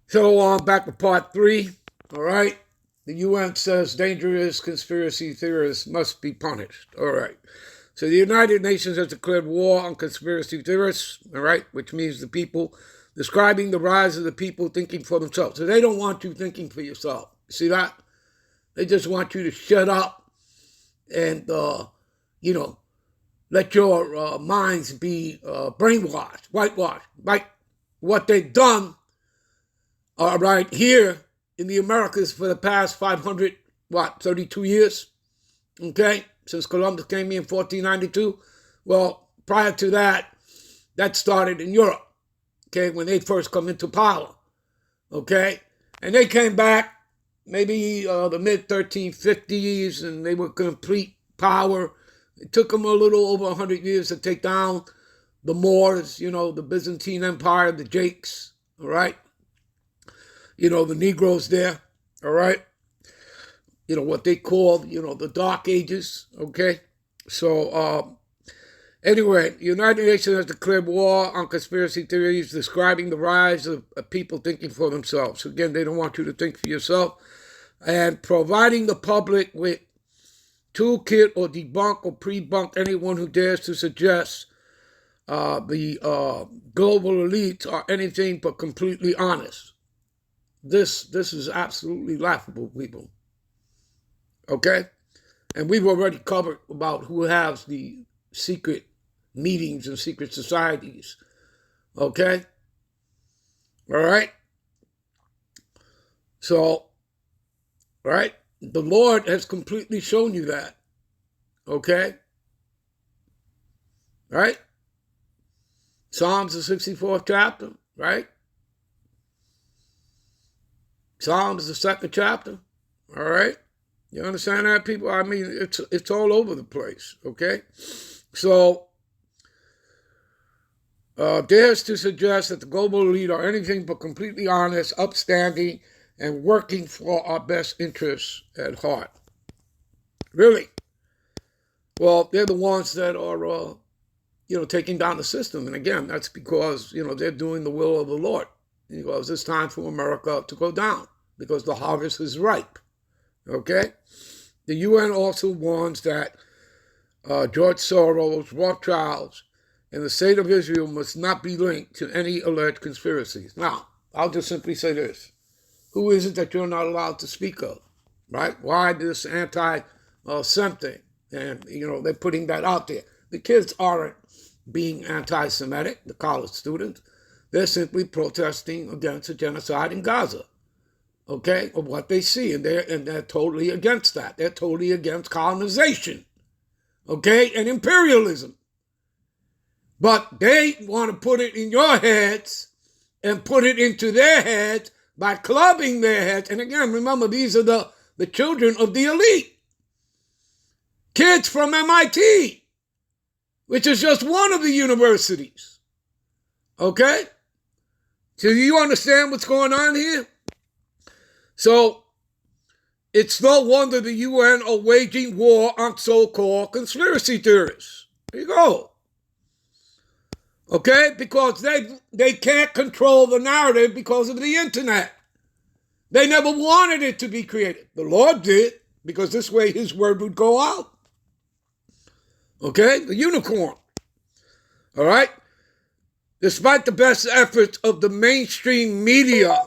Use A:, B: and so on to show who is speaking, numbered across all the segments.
A: So back to part 3. All right. The UN says dangerous conspiracy theorists must be punished. All right. So the United Nations has declared war on conspiracy theorists, all right, which means the people describing the rise of the people thinking for themselves. So they don't want you thinking for yourself. See that? They just want you to shut up and, let your minds be brainwashed, whitewashed. Like what they've done, all right, here in the Americas for the past 32 years, okay, since Columbus came here in 1492. Well, prior to that, that started in Europe, okay, when they first come into power, okay, and they came back maybe the mid-1350s, and they were complete power. It took them a little over 100 years to take down the Moors, the Byzantine Empire, the Jakes, all right, the Negroes there, all right, what they call, the Dark Ages, okay? So, anyway, the United Nations has declared war on conspiracy theories, describing the rise of people thinking for themselves. Again, they don't want you to think for yourself. And providing the public with toolkit or debunk or pre-bunk anyone who dares to suggest the global elites are anything but completely honest. This is absolutely laughable, people. Okay? And we've already covered about who has the secret meetings and secret societies. Okay? All right? So, right? The Lord has completely shown you that. Okay? Right? Psalms, the 64th chapter, right? Psalms, the 2nd chapter, all right? You understand that, people? I mean, it's all over the place, okay? So, dares to suggest that the global elite are anything but completely honest, upstanding, and working for our best interests at heart. Really? Well, they're the ones that are, taking down the system. And again, that's because, they're doing the will of the Lord. Because it's time for America to go down because the harvest is ripe. Okay? The UN also warns that George Soros, Rothschilds, and the state of Israel must not be linked to any alleged conspiracies. Now, I'll just simply say this. Who is it that you're not allowed to speak of? Right? Why this anti-something? And, they're putting that out there. The kids aren't being anti-Semitic, the college students. They're simply protesting against the genocide in Gaza, okay, of what they see, and they're totally against that. They're totally against colonization, okay, and imperialism. But they want to put it in your heads and put it into their heads by clubbing their heads. And again, remember, these are the children of the elite. Kids from MIT, which is just one of the universities, okay? So you understand what's going on here? So it's no wonder the UN are waging war on so-called conspiracy theorists. There you go. Okay? Because they can't control the narrative because of the internet. They never wanted it to be created. The Lord did, because this way his word would go out. Okay? The unicorn. All right? Despite the best efforts of the mainstream media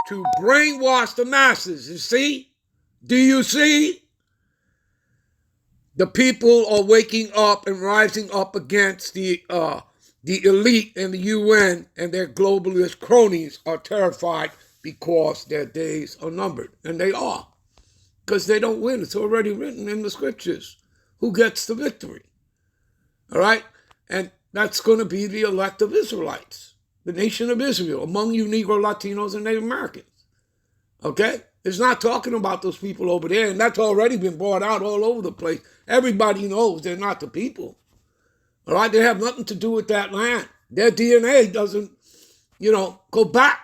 A: to brainwash the masses, you see? Do you see? The people are waking up and rising up against the elite and the UN, and their globalist cronies are terrified because their days are numbered. And they are. Because they don't win. It's already written in the scriptures. Who gets the victory? All right? And that's going to be the elect of Israelites, the nation of Israel, among you Negro, Latinos, and Native Americans. Okay? It's not talking about those people over there, and that's already been brought out all over the place. Everybody knows they're not the people. All right? They have nothing to do with that land. Their DNA doesn't, go back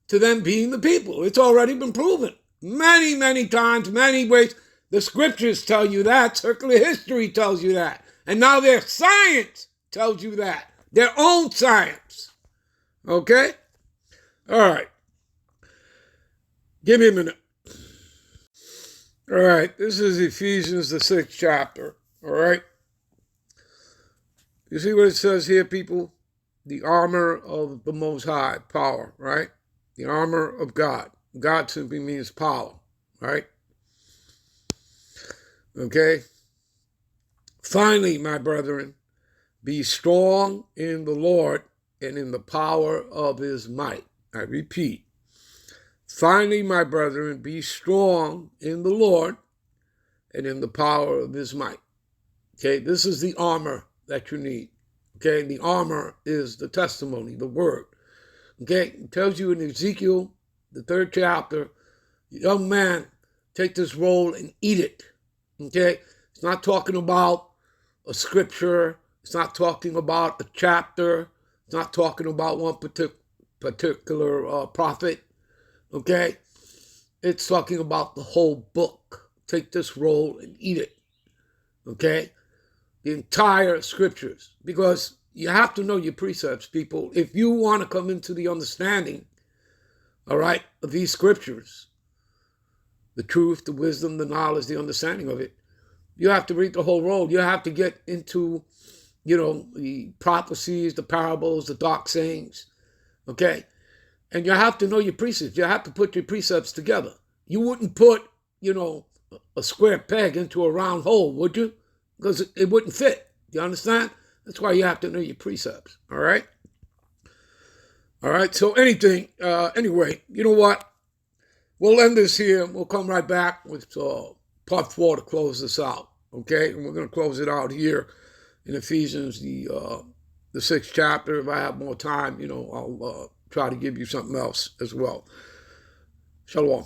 A: to them being the people. It's already been proven many, many times, many ways. The scriptures tell you that. Circular history tells you that. And now their science tells you that. Their own science. Okay? All right. Give me a minute. All right, this is Ephesians, the 6th chapter. All right. You see what it says here, people? The armor of the Most High, power, right? The armor of God. God simply means power, right? Okay. Finally, my brethren, be strong in the Lord and in the power of his might. I repeat. Finally, my brethren, be strong in the Lord and in the power of his might. Okay, this is the armor that you need. Okay, the armor is the testimony, the word. Okay, it tells you in Ezekiel, the 3rd chapter, young man, take this roll and eat it. Okay, it's not talking about a scripture. It's not talking about a chapter. It's not talking about one particular prophet. Okay, it's talking about the whole book. Take this roll and eat it. Okay, the entire scriptures, because you have to know your precepts, people. If you want to come into the understanding, all right, of these scriptures, the truth, the wisdom, the knowledge, the understanding of it, you have to read the whole roll. You have to get into, the prophecies, the parables, the dark sayings, okay? And you have to know your precepts. You have to put your precepts together. You wouldn't put, a square peg into a round hole, would you? Because it wouldn't fit. You understand? That's why you have to know your precepts, all right? All right, so anyway, you know what? We'll end this here. We'll come right back with part 4 to close this out, okay? And we're going to close it out here in Ephesians, the 6th chapter. If I have more time, I'll try to give you something else as well. Shalom.